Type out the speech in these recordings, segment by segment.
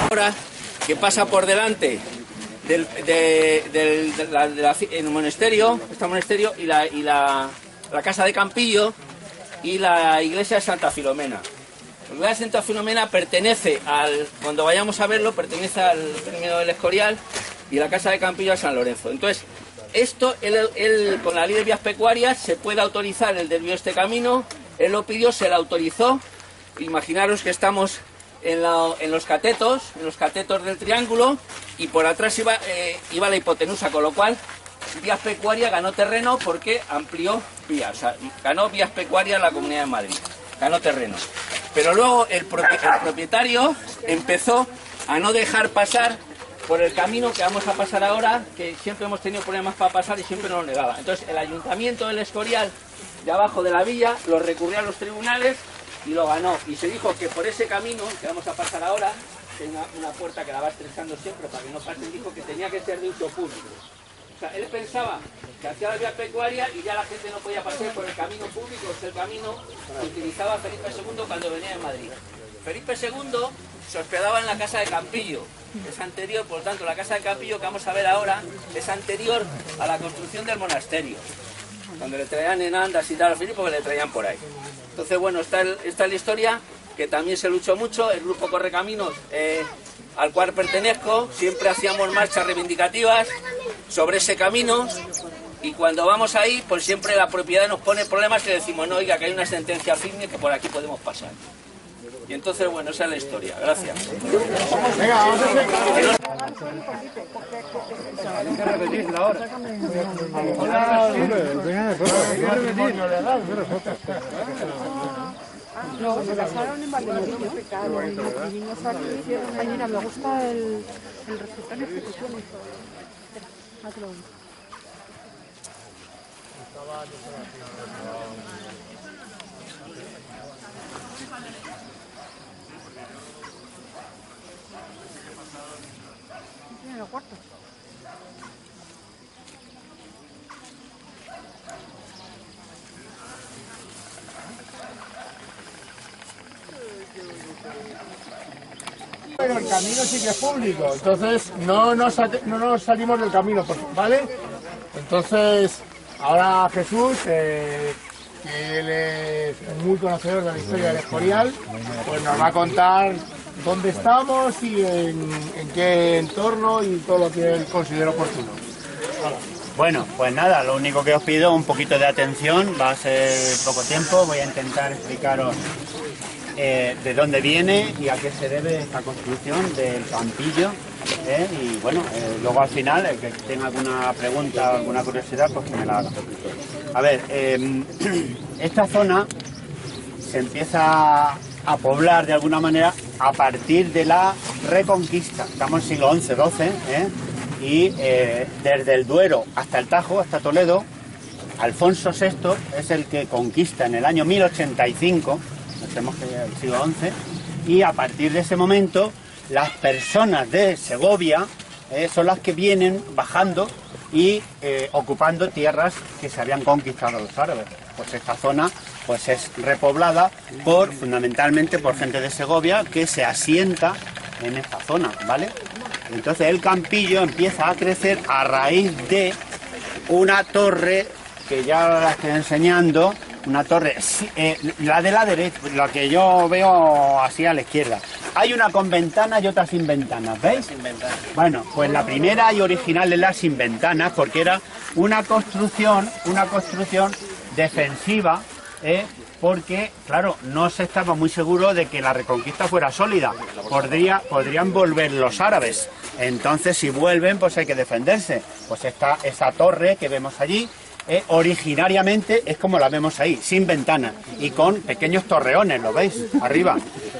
Ahora que pasa por delante del monasterio, este monasterio y la casa de Campillo y la iglesia de Santa Filomena. La iglesia de Santa Filomena pertenece cuando vayamos a verlo, pertenece al Premio del Escorial, y la casa de Campillo a San Lorenzo. Entonces, esto, él con la ley de vías pecuarias se puede autorizar el desvío de este camino. Él lo pidió, se le autorizó. Imaginaros que estamos en los catetos del triángulo, y por atrás iba la hipotenusa, con lo cual vías pecuarias ganó terreno porque amplió vías. O sea, ganó vías pecuarias la Comunidad de Madrid, ganó terreno. Pero luego el propietario empezó a no dejar pasar por el camino que vamos a pasar ahora, que siempre hemos tenido problemas para pasar y siempre nos lo negaba. Entonces el Ayuntamiento del Escorial, de abajo de la villa, lo recurrió a los tribunales y lo ganó. Y se dijo que por ese camino que vamos a pasar ahora, tenga una puerta que la va estrechando siempre para que no pasen, dijo que tenía que ser de uso público. O sea, él pensaba que hacía la vía pecuaria y ya la gente no podía pasar por el camino público, es el camino que utilizaba Felipe II cuando venía de Madrid. Felipe II se hospedaba en la casa de Campillo, es anterior, por lo tanto la casa de Campillo que vamos a ver ahora es anterior a la construcción del monasterio. Cuando le traían en andas y tal a Felipe, pues le traían por ahí. Entonces, bueno, esta es la historia, que también se luchó mucho. El grupo Correcaminos, al cual pertenezco, siempre hacíamos marchas reivindicativas sobre ese camino, y cuando vamos ahí, pues siempre la propiedad nos pone problemas y le decimos, no, oiga, que hay una sentencia firme que por aquí podemos pasar. Y entonces, bueno, esa es la historia. Gracias. Venga, vamos a hacer... No, se casaron en Valdemorillo. Vivimos aquí. Ay, mira, me gusta el resultado de ejecuciones. Aquí lo vemos. Tiene los cuartos. Pero el camino sí que es público, entonces no nos salimos del camino, ¿vale? Entonces, ahora Jesús, que él es muy conocedor de la historia del Escorial, pues nos va a contar dónde estamos y en qué entorno y todo lo que él considera oportuno. Bueno, pues nada, lo único que os pido, un poquito de atención, va a ser poco tiempo, voy a intentar explicaros de dónde viene y a qué se debe esta construcción del Campillo, y bueno, luego al final, el que tenga alguna pregunta o alguna curiosidad, pues que me la haga. A ver, esta zona se empieza a poblar de alguna manera a partir de la Reconquista, estamos en el siglo XI-XII, y desde el Duero hasta el Tajo, hasta Toledo, Alfonso VI es el que conquista en el año 1085, pensemos que es el siglo XI, y a partir de ese momento las personas de Segovia son las que vienen bajando y ocupando tierras que se habían conquistado los árabes. Pues esta zona pues es repoblada fundamentalmente por gente de Segovia que se asienta en esta zona, ¿vale? Entonces el Campillo empieza a crecer a raíz de una torre que ya la estoy enseñando, una torre, la de la derecha, la que yo veo así a la izquierda. Hay una con ventanas y otra sin ventanas, ¿veis? Sin ventanas. Bueno, pues la primera y original es la sin ventanas, porque era una construcción defensiva, porque, claro, no se estaba muy seguro de que la Reconquista fuera sólida. Podrían volver los árabes. Entonces, si vuelven, pues hay que defenderse. Pues esa torre que vemos allí, originariamente es como la vemos ahí, sin ventanas y con pequeños torreones, ¿lo veis? Arriba.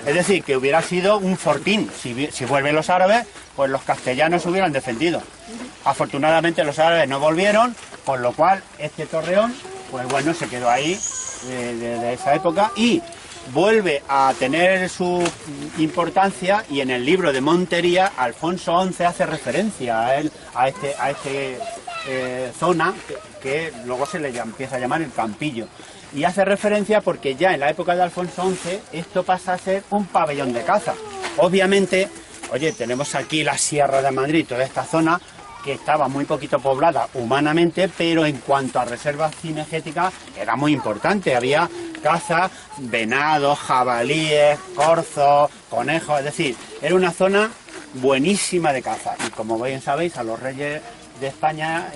Es decir, que hubiera sido un fortín. Si vuelven los árabes, pues los castellanos hubieran defendido. Afortunadamente los árabes no volvieron, con lo cual este torreón, pues bueno, se quedó ahí desde esa época y vuelve a tener su importancia, y en el libro de Montería Alfonso XI hace referencia a este zona que luego se le empieza a llamar el Campillo, y hace referencia porque ya en la época de Alfonso XI esto pasa a ser un pabellón de caza. Obviamente, oye, tenemos aquí la Sierra de Madrid, toda esta zona que estaba muy poquito poblada humanamente, pero en cuanto a reservas cinegéticas era muy importante. Había caza, venados, jabalíes, corzos, conejos, es decir, era una zona buenísima de caza. Y como bien sabéis, a los reyes de España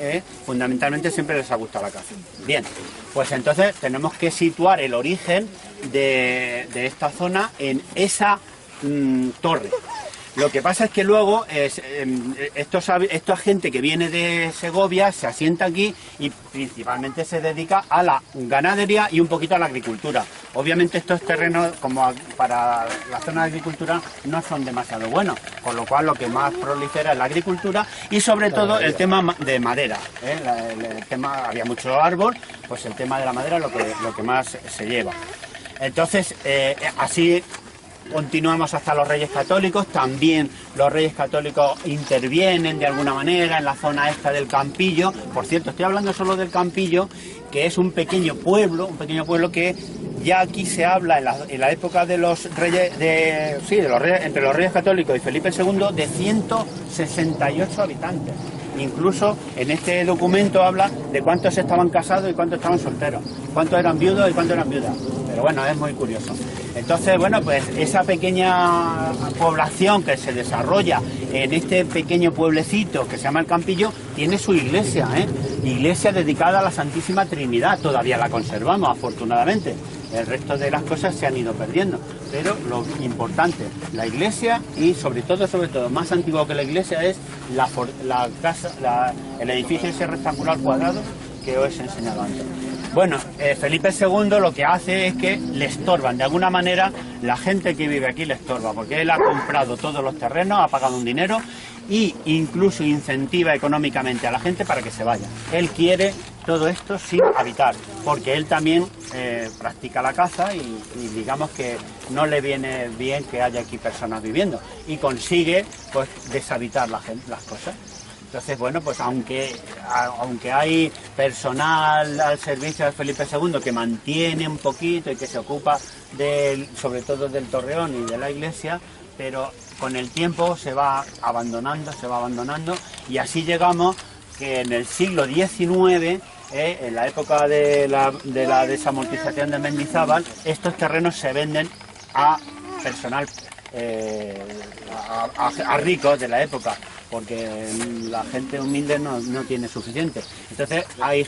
fundamentalmente siempre les ha gustado la caza. Bien, pues entonces tenemos que situar el origen de esta zona en esa torre. Lo que pasa es que luego esta gente que viene de Segovia se asienta aquí y principalmente se dedica a la ganadería y un poquito a la agricultura. Obviamente estos terrenos, como para la zona de agricultura, no son demasiado buenos, con lo cual lo que más prolifera es la agricultura y sobre todo el tema de madera. El tema, había mucho árbol, pues el tema de la madera es lo que más se lleva. Entonces, así continuamos hasta los Reyes Católicos. También los Reyes Católicos intervienen de alguna manera en la zona esta del Campillo. Por cierto, estoy hablando solo del Campillo, que es un pequeño pueblo que ya aquí se habla en la época de los reyes, entre los Reyes Católicos y Felipe II, de 168 habitantes. Incluso en este documento habla de cuántos estaban casados y cuántos estaban solteros, cuántos eran viudos y cuántos eran viudas. Pero bueno, es muy curioso. Entonces, bueno, pues esa pequeña población que se desarrolla en este pequeño pueblecito que se llama el Campillo, tiene su iglesia, iglesia dedicada a la Santísima Trinidad. Todavía la conservamos, afortunadamente. El resto de las cosas se han ido perdiendo, pero lo importante, la iglesia, y sobre todo, más antiguo que la iglesia es la casa, el edificio ese rectangular cuadrado que os he enseñado antes. Bueno, Felipe II lo que hace es que le estorban, de alguna manera la gente que vive aquí le estorba, porque él ha comprado todos los terrenos, ha pagado un dinero e incluso incentiva económicamente a la gente para que se vaya. Él quiere todo esto sin habitar, porque él también practica la caza y digamos que no le viene bien que haya aquí personas viviendo, y consigue pues deshabitar las cosas. Entonces, bueno, pues aunque hay personal al servicio de Felipe II que mantiene un poquito y que se ocupa sobre todo del torreón y de la iglesia, pero con el tiempo se va abandonando, y así llegamos que en el siglo XIX, en la época de la desamortización de Mendizábal, estos terrenos se venden a personal, a ricos de la época, porque la gente humilde no tiene suficiente. Entonces hay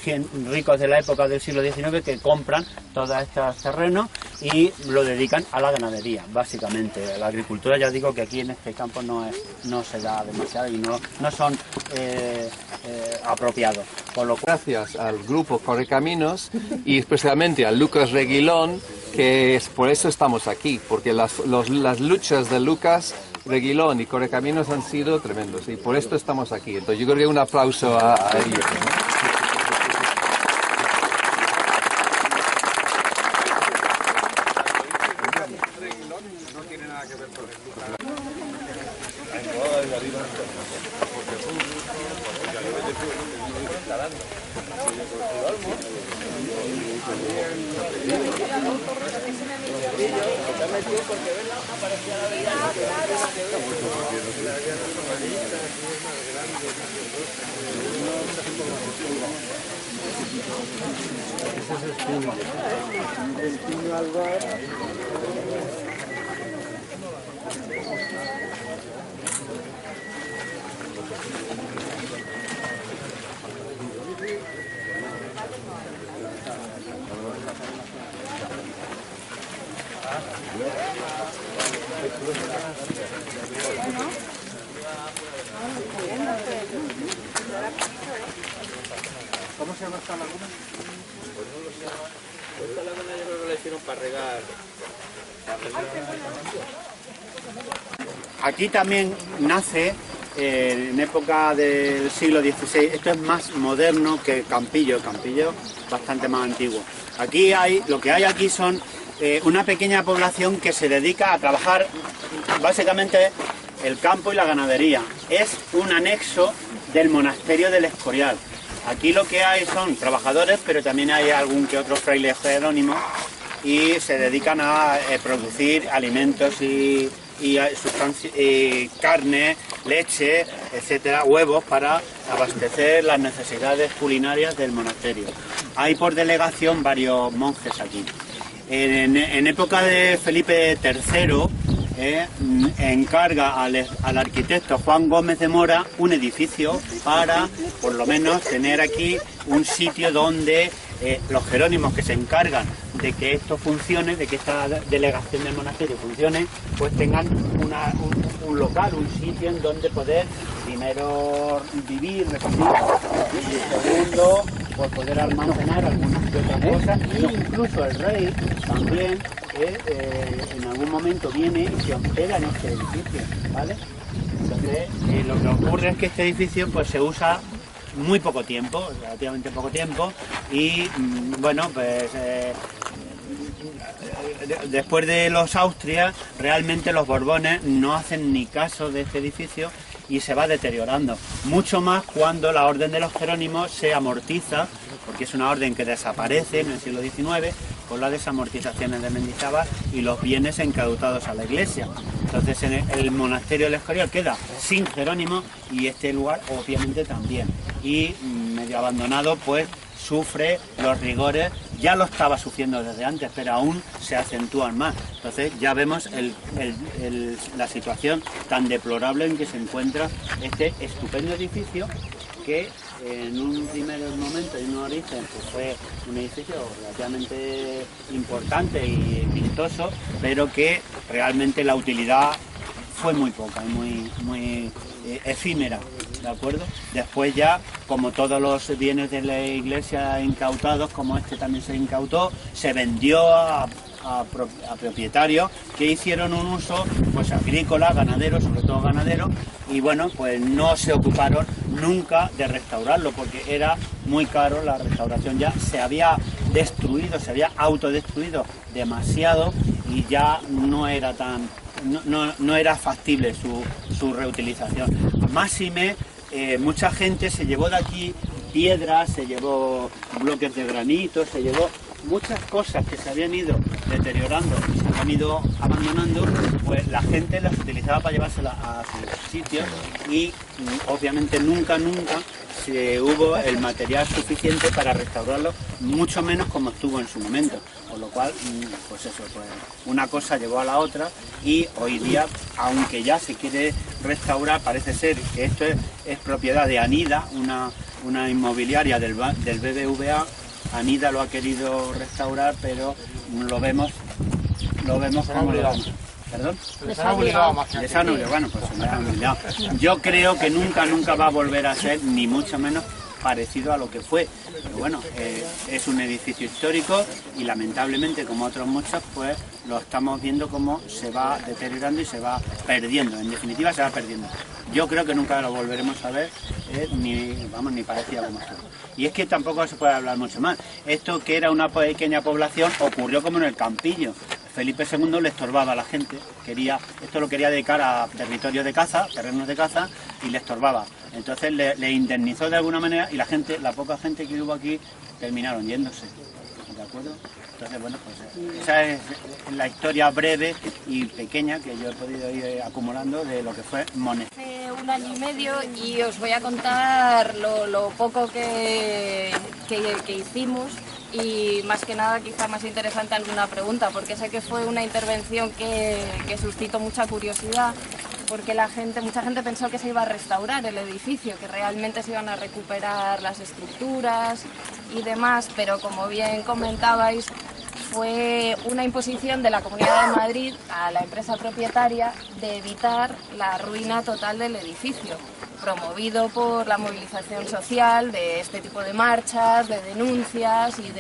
ricos de la época del siglo XIX que compran todos estos terrenos y lo dedican a la ganadería, básicamente. La agricultura, ya digo que aquí en este campo no se da demasiado y no son apropiados. Gracias al grupo Correcaminos y especialmente a Lucas Reguilón, que por eso estamos aquí, porque las luchas de Lucas Reguilón y Correcaminos han sido tremendos y por esto estamos aquí. Entonces yo creo que un aplauso a ellos, ¿no? ¿Cómo se llama esta laguna? Esta laguna yo creo que la hicieron para regar Aquí también nace, en época del siglo XVI, esto es más moderno que Campillo, Campillo bastante más antiguo. Aquí lo que hay aquí son una pequeña población que se dedica a trabajar básicamente el campo y la ganadería. Es un anexo del monasterio del Escorial. Aquí lo que hay son trabajadores, pero también hay algún que otro fraile jerónimo y se dedican a producir alimentos y carne, leche, etcétera, huevos para abastecer las necesidades culinarias del monasterio. Hay por delegación varios monjes aquí. En época de Felipe III encarga al arquitecto Juan Gómez de Mora un edificio para, por lo menos, tener aquí un sitio donde los jerónimos que se encargan de que esto funcione, de que esta delegación del monasterio funcione, pues tengan un local, un sitio en donde poder primero vivir, recibir, y segundo, pues poder almacenar algunas que otras cosas, e incluso el rey también en algún momento viene y se hospeda en este edificio, ¿vale? Entonces lo que ocurre es que este edificio pues se usa muy poco tiempo, relativamente poco tiempo, y bueno, pues después de los Austrias, realmente los Borbones no hacen ni caso de este edificio y se va deteriorando. Mucho más cuando la orden de los Jerónimos se amortiza, porque es una orden que desaparece en el siglo XIX con las desamortizaciones de Mendizábal y los bienes incautados a la iglesia. Entonces el monasterio del Escorial queda sin Jerónimo y este lugar obviamente también. Y medio abandonado, pues sufre los rigores, ya lo estaba sufriendo desde antes, pero aún se acentúan más. Entonces ya vemos la situación tan deplorable en que se encuentra este estupendo edificio que en un primer momento y en un origen pues fue un edificio relativamente importante y vistoso, pero que realmente la utilidad fue muy poca y muy efímera, ¿de acuerdo? Después ya, como todos los bienes de la iglesia incautados, como este también se incautó, se vendió a propietarios que hicieron un uso pues agrícola, ganadero, sobre todo ganadero, y bueno, pues no se ocuparon nunca de restaurarlo porque era muy caro. La restauración ya se había destruido, se había autodestruido demasiado y ya no era tan no era factible su reutilización. Máxime, mucha gente se llevó de aquí piedras, se llevó bloques de granito, se llevó muchas cosas que se habían ido deteriorando y se habían ido abandonando, pues la gente las utilizaba para llevárselas a sus sitios y obviamente nunca se hubo el material suficiente para restaurarlo, mucho menos como estuvo en su momento. Con lo cual, pues eso, pues una cosa llevó a la otra y hoy día, aunque ya se quiere restaurar, parece ser que esto es propiedad de Anida, una inmobiliaria del BBVA. Anida lo ha querido restaurar, pero lo vemos como lo vamos. ¿Perdón? Les han obligado más que Les han obligado, bueno, pues se les han obligado. Yo creo que nunca va a volver a ser, ni mucho menos, parecido a lo que fue. Pero bueno, es un edificio histórico y lamentablemente, como otros muchos, pues lo estamos viendo como se va deteriorando y se va perdiendo. En definitiva, se va perdiendo. Yo creo que nunca lo volveremos a ver, ni parecido como esto. Y es que tampoco se puede hablar mucho más. Esto, que era una pequeña población, ocurrió como en el Campillo. Felipe II le estorbaba a la gente, esto lo quería dedicar a territorios de caza, terrenos de caza, y le estorbaba. Entonces le indemnizó de alguna manera y la poca gente que hubo aquí terminaron yéndose. ¿De acuerdo? Entonces, bueno, pues esa es la historia breve y pequeña que yo he podido ir acumulando de lo que fue Monet. Hace un año y medio y os voy a contar lo poco que hicimos. Y más que nada, quizá más interesante alguna pregunta, porque sé que fue una intervención que suscitó mucha curiosidad, porque mucha gente pensó que se iba a restaurar el edificio, que realmente se iban a recuperar las estructuras y demás, pero como bien comentabais, fue una imposición de la Comunidad de Madrid a la empresa propietaria de evitar la ruina total del edificio, promovido por la movilización social de este tipo de marchas, de denuncias y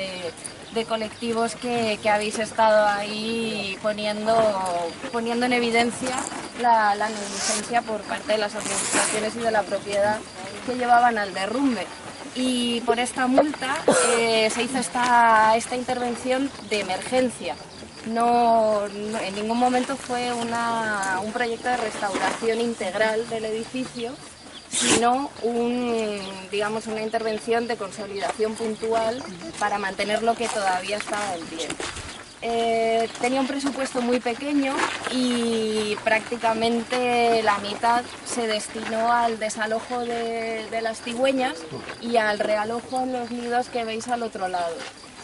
de colectivos que habéis estado ahí poniendo en evidencia la negligencia por parte de las administraciones y de la propiedad que llevaban al derrumbe. Y por esta multa se hizo esta intervención de emergencia. No, en ningún momento fue un proyecto de restauración integral del edificio, sino digamos, una intervención de consolidación puntual para mantener lo que todavía estaba en pie. Tenía un presupuesto muy pequeño y prácticamente la mitad se destinó al desalojo de las cigüeñas y al realojo en los nidos que veis al otro lado.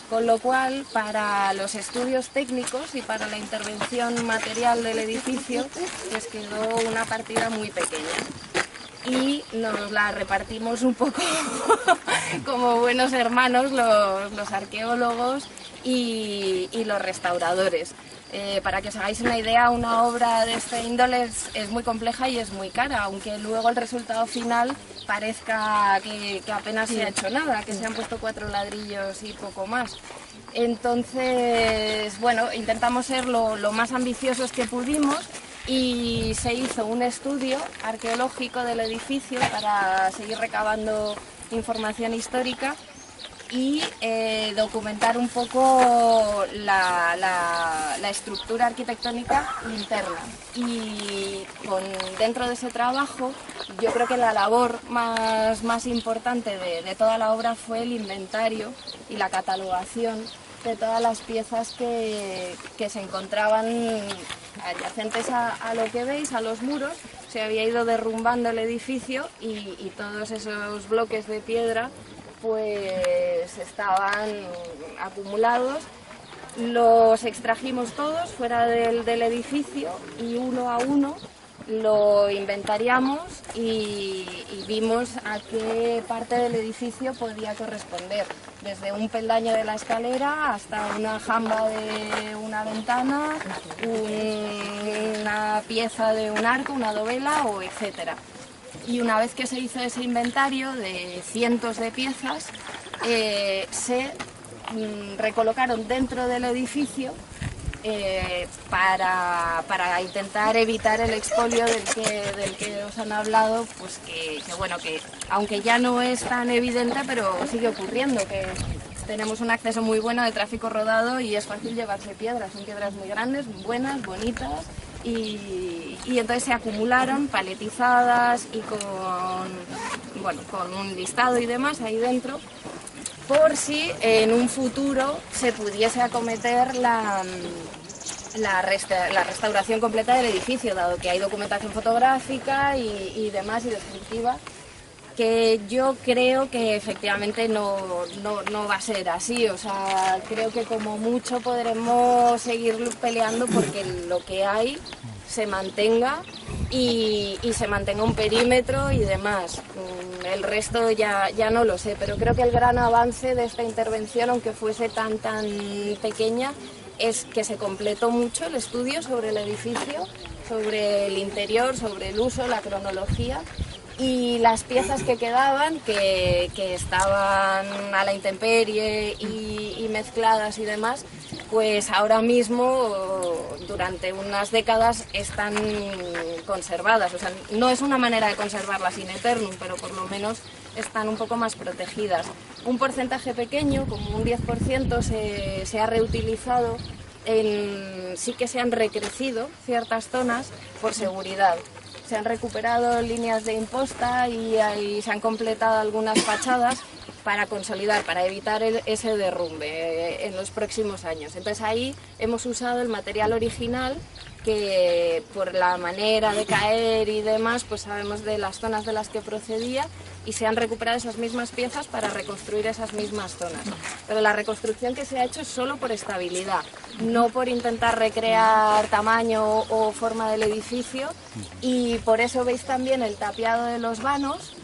Con lo cual, para los estudios técnicos y para la intervención material del edificio, pues quedó una partida muy pequeña. Y nos la repartimos un poco como buenos hermanos los arqueólogos y los restauradores. Para que os hagáis una idea, una obra de este índole es muy compleja y es muy cara, aunque luego el resultado final parezca que apenas se ha hecho nada, que se han puesto 4 ladrillos y poco más. Entonces, bueno, intentamos ser lo más ambiciosos que pudimos y se hizo un estudio arqueológico del edificio para seguir recabando información histórica y documentar un poco la estructura arquitectónica interna. Y dentro de ese trabajo, yo creo que la labor más importante de toda la obra fue el inventario y la catalogación de todas las piezas que se encontraban adyacentes a lo que veis, a los muros. Se había ido derrumbando el edificio y todos esos bloques de piedra pues estaban acumulados. Los extrajimos todos fuera del edificio y uno a uno lo inventariamos y vimos a qué parte del edificio podía corresponder, desde un peldaño de la escalera hasta una jamba de una ventana, una pieza de un arco, una dovela o etcétera. Y una vez que se hizo ese inventario de cientos de piezas, se recolocaron dentro del edificio para intentar evitar el expolio del que os han hablado, pues que aunque ya no es tan evidente, pero sigue ocurriendo, que tenemos un acceso muy bueno de tráfico rodado y es fácil llevarse piedras, son piedras muy grandes, muy buenas, bonitas. Y entonces se acumularon paletizadas y con un listado y demás ahí dentro, por si en un futuro se pudiese acometer la restauración completa del edificio, dado que hay documentación fotográfica y demás y descriptiva, que yo creo que efectivamente no va a ser así. O sea, creo que como mucho podremos seguir peleando porque lo que hay se mantenga y se mantenga un perímetro y demás. El resto ya no lo sé, pero creo que el gran avance de esta intervención, aunque fuese tan pequeña, es que se completó mucho el estudio sobre el edificio, sobre el interior, sobre el uso, la cronología. Y las piezas que quedaban, que estaban a la intemperie y mezcladas y demás, pues ahora mismo, durante unas décadas, están conservadas. O sea, no es una manera de conservarlas in eternum, pero por lo menos están un poco más protegidas. Un porcentaje pequeño, como un 10%, se ha reutilizado. Sí que se han recrecido ciertas zonas por seguridad. Se han recuperado líneas de imposta y se han completado algunas fachadas para consolidar, para evitar ese derrumbe en los próximos años. Entonces ahí hemos usado el material original, que por la manera de caer y demás, pues sabemos de las zonas de las que procedía y se han recuperado esas mismas piezas para reconstruir esas mismas zonas. Pero la reconstrucción que se ha hecho es solo por estabilidad, no por intentar recrear tamaño o forma del edificio, y por eso veis también el tapiado de los vanos,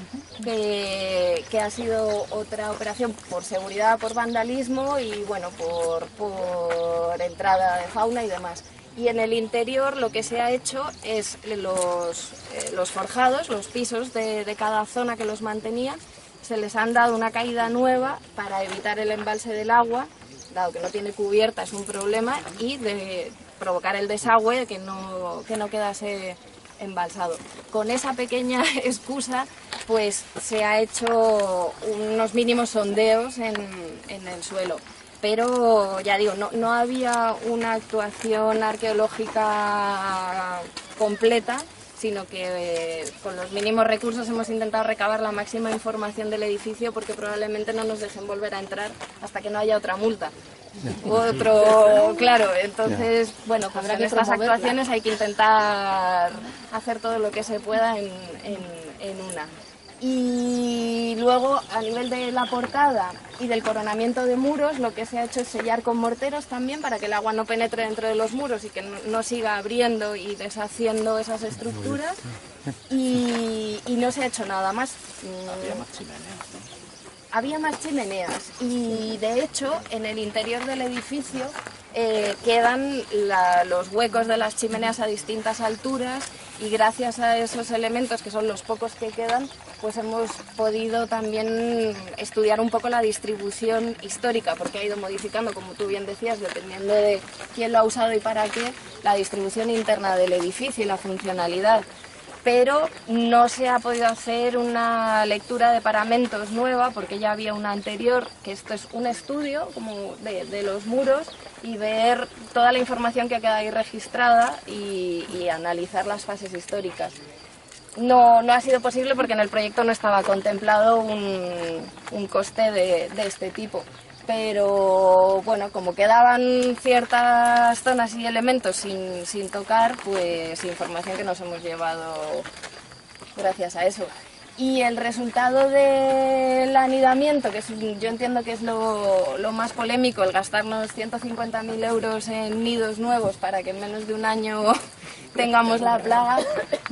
que ha sido otra operación por seguridad, por vandalismo y bueno, por entrada de fauna y demás. Y en el interior lo que se ha hecho es los forjados, los pisos de cada zona que los mantenía, se les han dado una caída nueva para evitar el embalse del agua dado que no tiene cubierta es un problema, y de provocar el desagüe que no quedase embalsado. Con esa pequeña excusa pues se ha hecho unos mínimos sondeos en el suelo. Pero ya digo, no había una actuación arqueológica completa, sino que con los mínimos recursos hemos intentado recabar la máxima información del edificio, porque probablemente no nos dejen volver a entrar hasta que no haya otra multa. Claro, entonces, bueno, pues en estas actuaciones hay que intentar hacer todo lo que se pueda en una. Y luego, a nivel de la portada y del coronamiento de muros, lo que se ha hecho es sellar con morteros también, para que el agua no penetre dentro de los muros y que no siga abriendo y deshaciendo esas estructuras. Y no se ha hecho nada más. Había más chimeneas y, de hecho, en el interior del edificio quedan los huecos de las chimeneas a distintas alturas, y gracias a esos elementos, que son los pocos que quedan, pues hemos podido también estudiar un poco la distribución histórica, porque ha ido modificando, como tú bien decías, dependiendo de quién lo ha usado y para qué, la distribución interna del edificio y la funcionalidad. Pero no se ha podido hacer una lectura de paramentos nueva, porque ya había una anterior, que esto es un estudio como de los muros, y ver toda la información que queda ahí registrada y analizar las fases históricas. No ha sido posible porque en el proyecto no estaba contemplado un coste de este tipo. Pero bueno, como quedaban ciertas zonas y elementos sin tocar, pues información que nos hemos llevado gracias a eso. Y el resultado del anidamiento, que yo entiendo que es lo más polémico, el gastarnos 150.000 euros en nidos nuevos para que en menos de un año tengamos la plaga,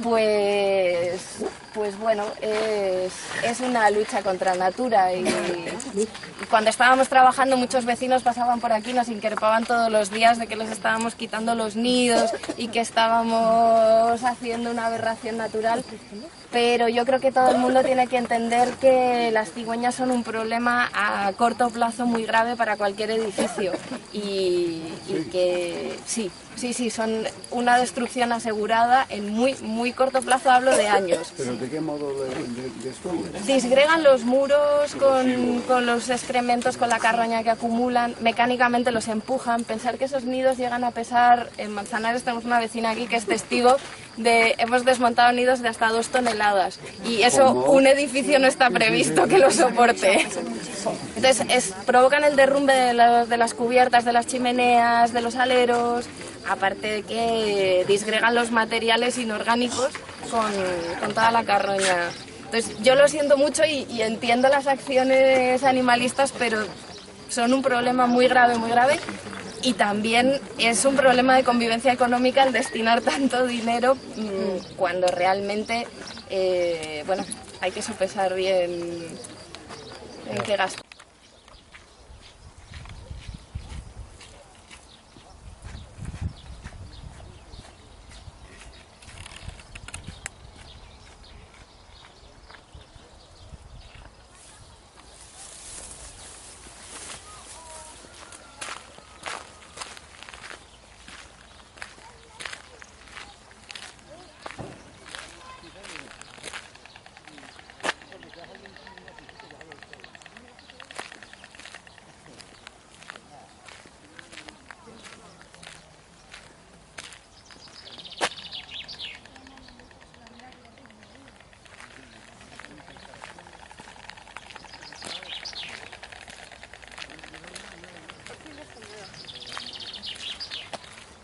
pues bueno, es una lucha contra natura. Y cuando estábamos trabajando, muchos vecinos pasaban por aquí, nos increpaban todos los días de que les estábamos quitando los nidos y que estábamos haciendo una aberración natural. Pero yo creo que todo el mundo tiene que entender que las cigüeñas son un problema a corto plazo muy grave para cualquier edificio, y que sí, son una destrucción asegurada en muy corto plazo, hablo de años. ¿Pero de qué modo destruyen? Disgregan los muros con los excrementos, con la carroña que acumulan, mecánicamente los empujan. Pensar que esos nidos llegan a pesar, en Manzanares tenemos una vecina aquí que es testigo hemos desmontado nidos de hasta 2 toneladas, y eso un edificio no está previsto que lo soporte. Entonces provocan el derrumbe de las cubiertas, de las chimeneas, de los aleros, aparte de que disgregan los materiales inorgánicos con toda la carroña. Entonces yo lo siento mucho y entiendo las acciones animalistas, pero son un problema muy grave, y también es un problema de convivencia económica el destinar tanto dinero cuando realmente, bueno, hay que sopesar bien en qué gastar.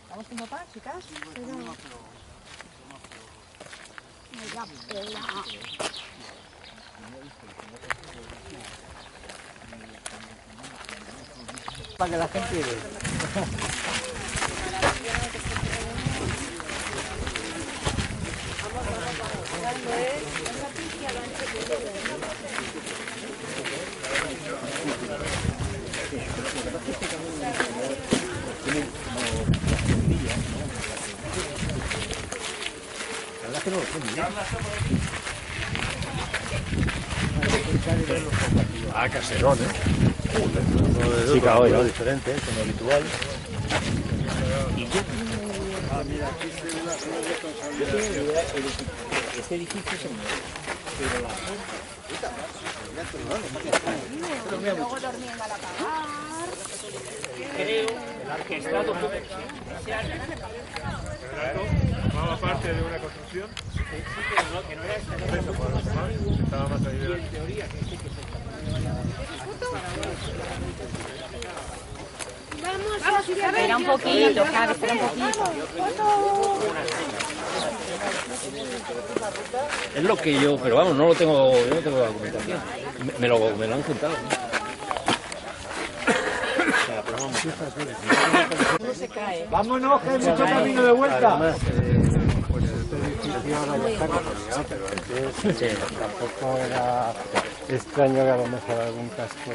¿Vamos con papá, chicas? Para que la gente vea. Ah, caserón, ¿eh? Sí, claro, es diferente, es lo habitual. Este edificio es el mío, pero la Luego dormían al apagar. creo que está documentado. ¿Formaba parte de una construcción? Sí, pero que no era esta. Estaba más allá de la... En teoría, que sí que se Espera un poquito, Javi, espera un poquito. es lo que yo, pero vamos, no lo tengo, yo no tengo documentación. Me lo han contado. Vámonos, que hay mucho camino de vuelta. Además, pues este edificio ahora ya está consolidado, pero antes tampoco era extraño que a lo mejor algún casco.